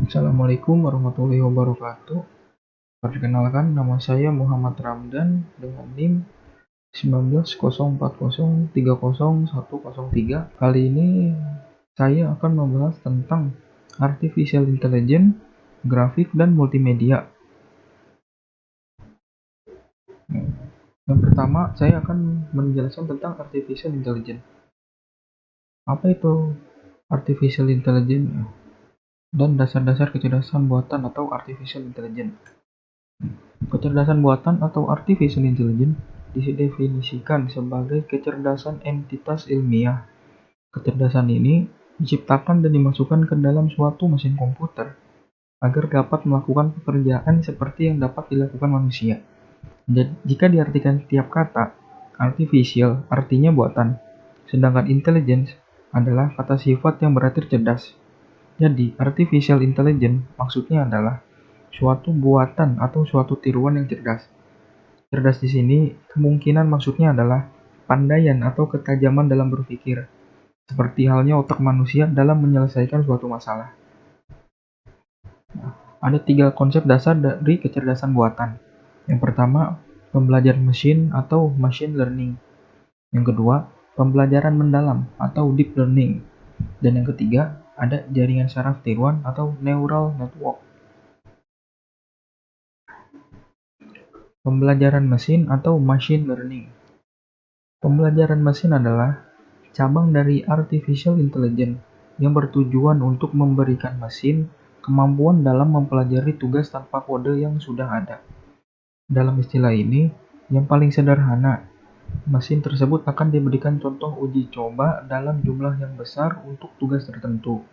Assalamualaikum warahmatullahi wabarakatuh. Perkenalkan, nama saya Muhammad Ramdan dengan NIM 1904030103. Kali ini saya akan membahas tentang Artificial Intelligence, grafik, dan multimedia. Yang pertama, saya akan menjelaskan tentang Artificial Intelligence. Apa itu Artificial Intelligence dan dasar-dasar kecerdasan buatan atau Artificial Intelligence? Kecerdasan buatan atau Artificial Intelligence didefinisikan sebagai kecerdasan entitas ilmiah. Kecerdasan ini diciptakan dan dimasukkan ke dalam suatu mesin komputer agar dapat melakukan pekerjaan seperti yang dapat dilakukan manusia. Jika diartikan tiap kata, artificial artinya buatan, sedangkan intelligence adalah kata sifat yang berarti cerdas. Jadi, artificial intelligence maksudnya adalah suatu buatan atau suatu tiruan yang cerdas. Cerdas di sini kemungkinan maksudnya adalah pandaian atau ketajaman dalam berpikir, seperti halnya otak manusia dalam menyelesaikan suatu masalah. Ada 3 konsep dasar dari kecerdasan buatan. Yang pertama, pembelajaran mesin atau machine learning. Yang kedua, pembelajaran mendalam atau deep learning. Dan yang ketiga, ada jaringan saraf tiruan atau neural network. Pembelajaran mesin atau machine learning. Pembelajaran mesin adalah cabang dari artificial intelligence yang bertujuan untuk memberikan mesin kemampuan dalam mempelajari tugas tanpa kode yang sudah ada. Dalam istilah ini, yang paling sederhana, mesin tersebut akan diberikan contoh uji coba dalam jumlah yang besar untuk tugas tertentu.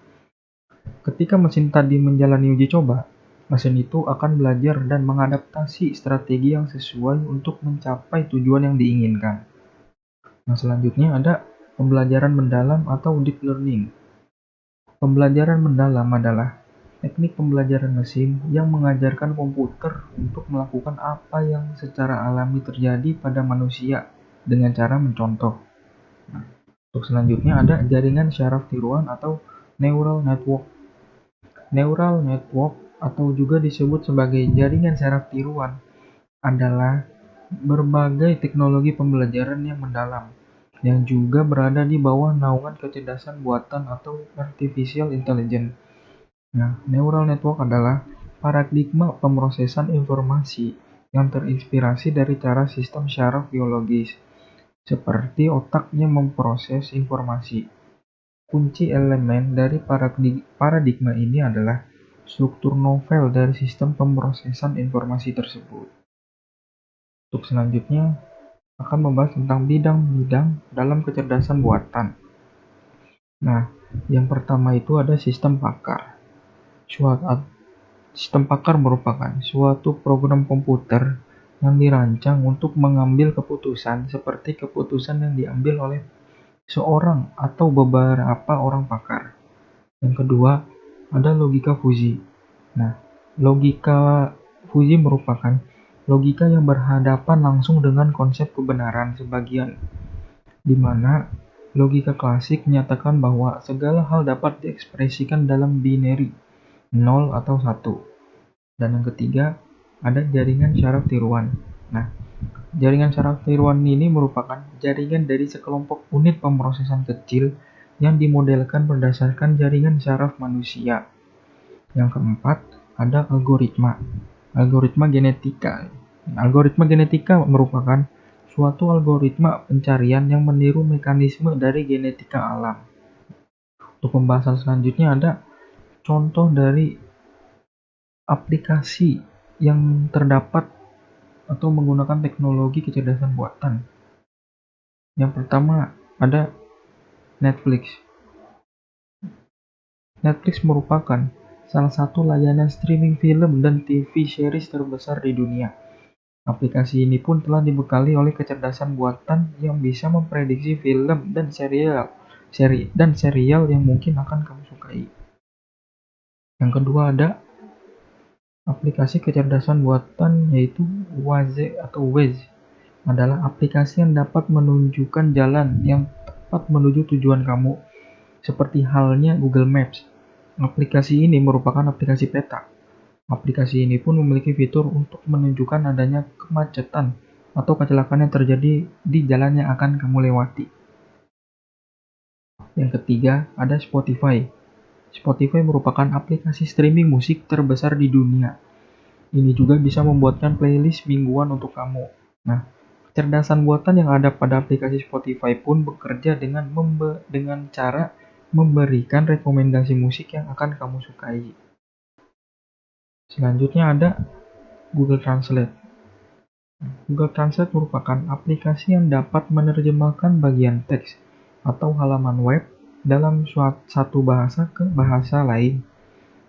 Ketika mesin tadi menjalani uji coba, mesin itu akan belajar dan mengadaptasi strategi yang sesuai untuk mencapai tujuan yang diinginkan. Nah, selanjutnya ada pembelajaran mendalam atau deep learning. Pembelajaran mendalam adalah teknik pembelajaran mesin yang mengajarkan komputer untuk melakukan apa yang secara alami terjadi pada manusia dengan cara mencontoh. Nah, untuk selanjutnya ada jaringan syaraf tiruan atau neural network. Neural network atau juga disebut sebagai jaringan syaraf tiruan adalah berbagai teknologi pembelajaran yang mendalam yang juga berada di bawah naungan kecerdasan buatan atau artificial intelligence. Nah, neural network adalah paradigma pemrosesan informasi yang terinspirasi dari cara sistem syaraf biologis, seperti otaknya memproses informasi. Kunci elemen dari paradigma ini adalah struktur novel dari sistem pemrosesan informasi tersebut. Untuk selanjutnya, akan membahas tentang bidang-bidang dalam kecerdasan buatan. Nah, yang pertama itu ada sistem pakar. Sistem pakar merupakan suatu program komputer yang dirancang untuk mengambil keputusan seperti keputusan yang diambil oleh seorang atau beberapa orang pakar. Yang kedua, ada logika fusi. Nah, logika fusi merupakan logika yang berhadapan langsung dengan konsep kebenaran sebagian, di mana logika klasik menyatakan bahwa segala hal dapat diekspresikan dalam binary, 0 atau 1. Dan yang ketiga, ada jaringan syaraf tiruan. Nah, jaringan syaraf tiruan ini merupakan jaringan dari sekelompok unit pemrosesan kecil yang dimodelkan berdasarkan jaringan syaraf manusia. Yang keempat, ada algoritma. Algoritma genetika. Algoritma genetika merupakan suatu algoritma pencarian yang meniru mekanisme dari genetika alam. Untuk pembahasan selanjutnya ada contoh dari aplikasi yang terdapat atau menggunakan teknologi kecerdasan buatan. Yang pertama ada Netflix. Netflix merupakan salah satu layanan streaming film dan TV series terbesar di dunia. Aplikasi ini pun telah dibekali oleh kecerdasan buatan yang bisa memprediksi film dan serial yang mungkin akan kamu sukai. Yang kedua ada aplikasi kecerdasan buatan yaitu Waze atau Waze adalah aplikasi yang dapat menunjukkan jalan yang tepat menuju tujuan kamu, seperti halnya Google Maps. Aplikasi ini merupakan aplikasi peta. Aplikasi ini pun memiliki fitur untuk menunjukkan adanya kemacetan atau kecelakaan yang terjadi di jalan yang akan kamu lewati. Yang ketiga, ada Spotify. Spotify merupakan aplikasi streaming musik terbesar di dunia. Ini juga bisa membuatkan playlist mingguan untuk kamu. Nah, kecerdasan buatan yang ada pada aplikasi Spotify pun bekerja dengan cara memberikan rekomendasi musik yang akan kamu sukai. Selanjutnya ada Google Translate. Google Translate merupakan aplikasi yang dapat menerjemahkan bagian teks atau halaman web dalam satu bahasa ke bahasa lain.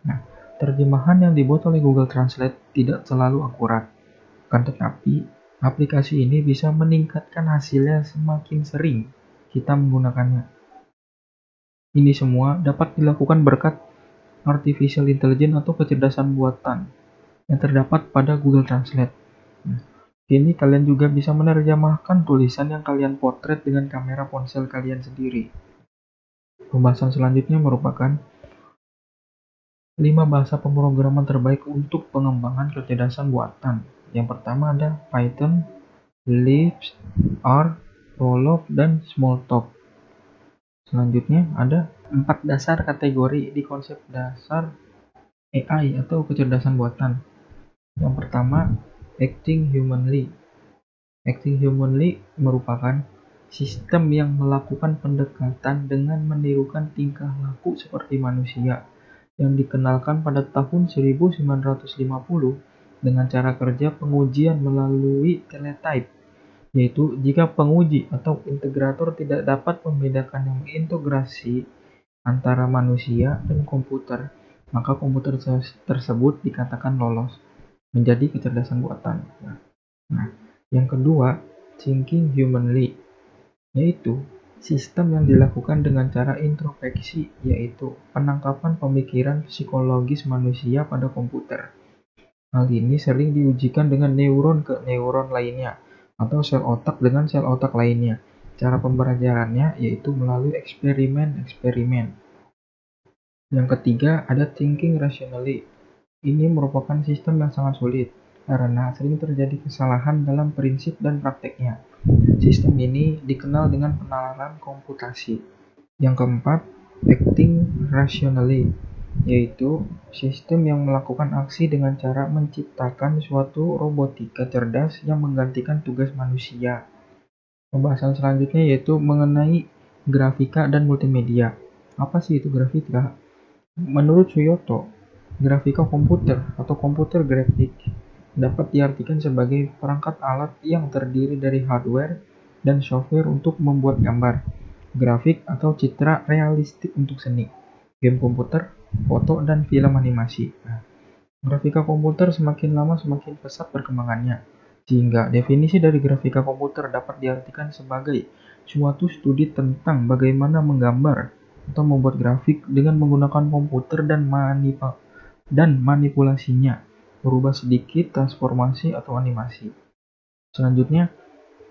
Nah, terjemahan yang dibuat oleh Google Translate tidak selalu akurat. Akan tetapi, aplikasi ini bisa meningkatkan hasilnya semakin sering kita menggunakannya. Ini semua dapat dilakukan berkat artificial intelligence atau kecerdasan buatan yang terdapat pada Google Translate. Kini kalian juga bisa menerjemahkan tulisan yang kalian potret dengan kamera ponsel kalian sendiri. Pembahasan selanjutnya merupakan 5 bahasa pemrograman terbaik untuk pengembangan kecerdasan buatan. Yang pertama ada Python, Lisp, R, Prolog, dan Smalltalk. Selanjutnya ada 4 dasar kategori di konsep dasar AI atau kecerdasan buatan. Yang pertama, Acting Humanly. Acting Humanly merupakan sistem yang melakukan pendekatan dengan menirukan tingkah laku seperti manusia yang dikenalkan pada tahun 1950 dengan cara kerja pengujian melalui teletype, yaitu jika penguji atau integrator tidak dapat membedakan yang integrasi antara manusia dan komputer, maka komputer tersebut dikatakan lolos menjadi kecerdasan buatan. Nah, yang kedua, Thinking Humanly, yaitu sistem yang dilakukan dengan cara introspeksi, yaitu penangkapan pemikiran psikologis manusia pada komputer. Hal ini sering diujikan dengan neuron ke neuron lainnya, atau sel otak dengan sel otak lainnya. Cara pembelajarannya yaitu melalui eksperimen-eksperimen. Yang ketiga, ada Thinking Rationally. Ini merupakan sistem yang sangat sulit, karena sering terjadi kesalahan dalam prinsip dan prakteknya. Sistem ini dikenal dengan penalaran komputasi. Yang keempat, Acting Rationally, yaitu sistem yang melakukan aksi dengan cara menciptakan suatu robotika cerdas yang menggantikan tugas manusia. Pembahasan selanjutnya yaitu mengenai grafika dan multimedia. Apa sih itu grafika? Menurut Suyoto, grafika komputer atau computer graphic dapat diartikan sebagai perangkat alat yang terdiri dari hardware dan software untuk membuat gambar, grafik atau citra realistik untuk seni, game komputer, foto, dan film animasi. Nah, grafika komputer semakin lama semakin pesat perkembangannya, sehingga definisi dari grafika komputer dapat diartikan sebagai suatu studi tentang bagaimana menggambar atau membuat grafik dengan menggunakan komputer dan manipulasinya, berubah sedikit transformasi atau animasi. Selanjutnya,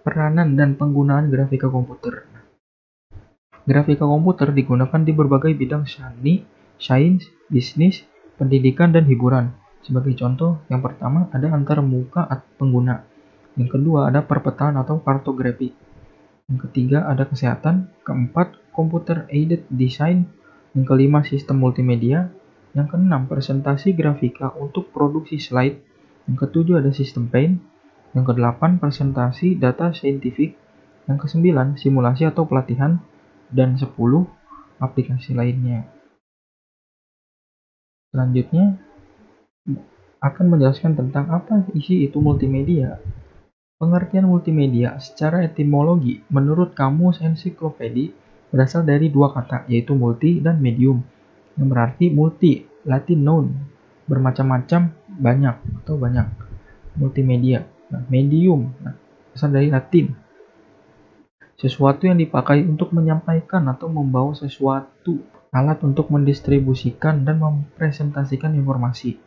peranan dan penggunaan grafika komputer. Grafika komputer digunakan di berbagai bidang seni, sains, bisnis, pendidikan, dan hiburan. Sebagai contoh, yang pertama ada antarmuka pengguna. Yang kedua ada perpetaan atau kartografi. Yang ketiga ada kesehatan. Keempat, computer aided design. Yang kelima, sistem multimedia. Yang keenam, presentasi grafika untuk produksi slide. Yang ketujuh ada sistem paint. Yang kedelapan, presentasi data saintifik. Yang kesembilan, simulasi atau pelatihan. Dan 10, aplikasi lainnya. Selanjutnya akan menjelaskan tentang apa isi itu multimedia. Pengertian multimedia secara etimologi menurut Kamus Ensiklopedia berasal dari dua kata, yaitu multi dan medium, yang berarti multi, Latin noun, bermacam-macam, banyak atau banyak. Multimedia. Nah, medium, berasal dari Latin, sesuatu yang dipakai untuk menyampaikan atau membawa sesuatu, alat untuk mendistribusikan dan mempresentasikan informasi.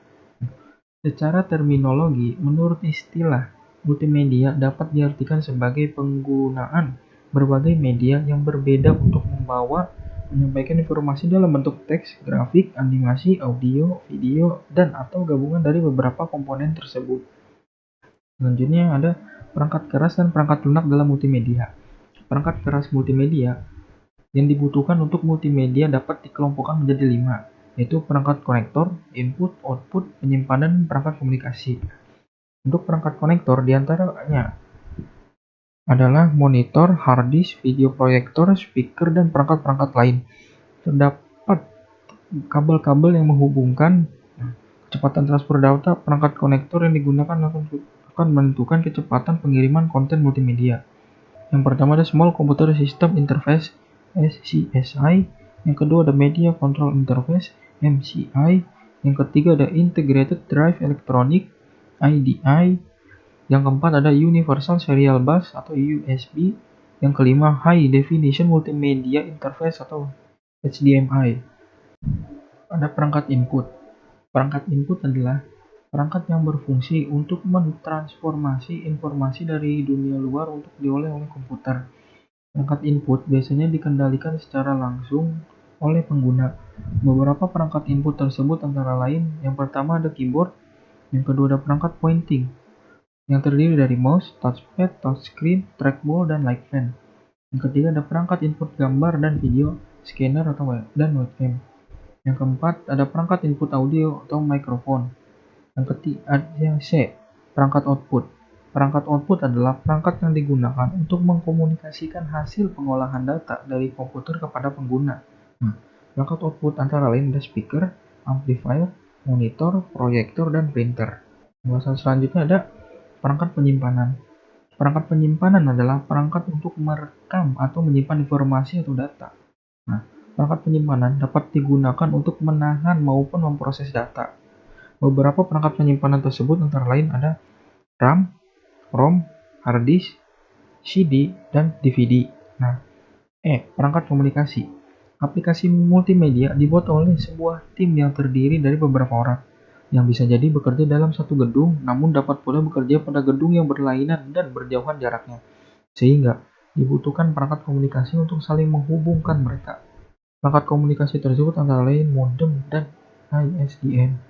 Secara terminologi, menurut istilah, multimedia dapat diartikan sebagai penggunaan berbagai media yang berbeda untuk membawa menyampaikan informasi dalam bentuk teks, grafik, animasi, audio, video, dan atau gabungan dari beberapa komponen tersebut. Selanjutnya ada perangkat keras dan perangkat lunak dalam multimedia. Perangkat keras multimedia yang dibutuhkan untuk multimedia dapat dikelompokkan menjadi 5, yaitu perangkat konektor, input, output, penyimpanan, dan perangkat komunikasi. Untuk perangkat konektor diantaranya adalah monitor, hard disk, video proyektor, speaker, dan perangkat-perangkat lain. Terdapat kabel-kabel yang menghubungkan kecepatan transfer data. Perangkat konektor yang digunakan akan menentukan kecepatan pengiriman konten multimedia. Yang pertama ada Small Computer System Interface (SCSI), yang kedua ada Media Control Interface (MCI), yang ketiga ada Integrated Drive Electronic (IDI), yang keempat ada Universal Serial Bus atau USB, yang kelima High Definition Multimedia Interface atau HDMI. Ada perangkat input. Perangkat input adalah perangkat yang berfungsi untuk mentransformasi informasi dari dunia luar untuk dioleh oleh komputer. Perangkat input biasanya dikendalikan secara langsung oleh pengguna. Beberapa perangkat input tersebut antara lain, yang pertama ada keyboard, yang kedua ada perangkat pointing, yang terdiri dari mouse, touchpad, touchscreen, trackball, dan light pen. Yang ketiga ada perangkat input gambar dan video, scanner dan webcam. Yang keempat ada perangkat input audio atau mikrofon. Yang ketiga ada C, perangkat output. Perangkat output adalah perangkat yang digunakan untuk mengkomunikasikan hasil pengolahan data dari komputer kepada pengguna. Perangkat output antara lain ada speaker, amplifier, monitor, proyektor, dan printer. Pembahasan selanjutnya ada perangkat penyimpanan. Perangkat penyimpanan adalah perangkat untuk merekam atau menyimpan informasi atau data. Perangkat penyimpanan dapat digunakan untuk menahan maupun memproses data. Beberapa perangkat penyimpanan tersebut antara lain ada RAM, ROM, hard disk, CD, dan DVD. Perangkat komunikasi. Aplikasi multimedia dibuat oleh sebuah tim yang terdiri dari beberapa orang, yang bisa jadi bekerja dalam satu gedung, namun dapat pula bekerja pada gedung yang berlainan dan berjauhan jaraknya, sehingga dibutuhkan perangkat komunikasi untuk saling menghubungkan mereka. Perangkat komunikasi tersebut antara lain modem dan ISDN.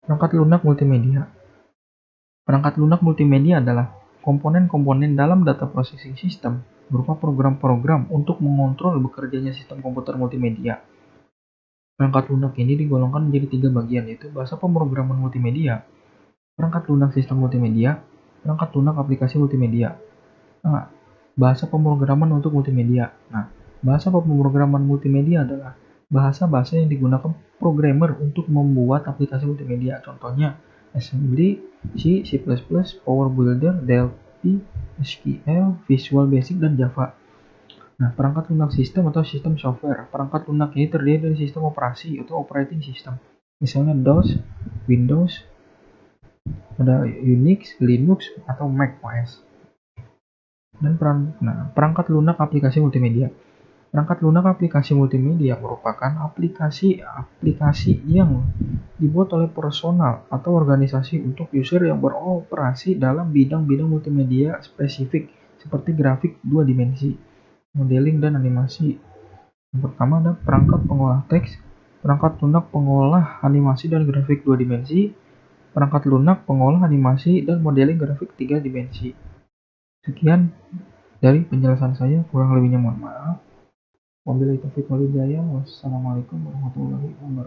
Perangkat lunak multimedia. Perangkat lunak multimedia adalah komponen-komponen dalam data processing system berupa program-program untuk mengontrol bekerjanya sistem komputer multimedia. Perangkat lunak ini digolongkan menjadi 3 bagian, yaitu bahasa pemrograman multimedia, perangkat lunak sistem multimedia, perangkat lunak aplikasi multimedia. Bahasa pemrograman untuk multimedia. Bahasa pemrograman multimedia adalah bahasa-bahasa yang digunakan programmer untuk membuat aplikasi multimedia. Contohnya Assembly, C++, Power Builder, Delphi, SQL, Visual Basic, dan Java. Perangkat lunak sistem atau sistem software. Perangkat lunak ini terdiri dari sistem operasi atau operating system. Misalnya DOS, Windows, ada Unix, Linux, atau Mac OS. Dan perangkat lunak aplikasi multimedia. Perangkat lunak aplikasi multimedia merupakan aplikasi-aplikasi yang dibuat oleh personal atau organisasi untuk user yang beroperasi dalam bidang-bidang multimedia spesifik seperti grafik 2 dimensi, modeling, dan animasi. Yang pertama ada perangkat pengolah teks, perangkat lunak pengolah animasi dan grafik 2 dimensi, perangkat lunak pengolah animasi dan modeling grafik 3 dimensi. Sekian dari penjelasan saya, kurang lebihnya mohon maaf. Wabillahi taufiq wal hidayah. Wassalamualaikum warahmatullahi wabarakatuh.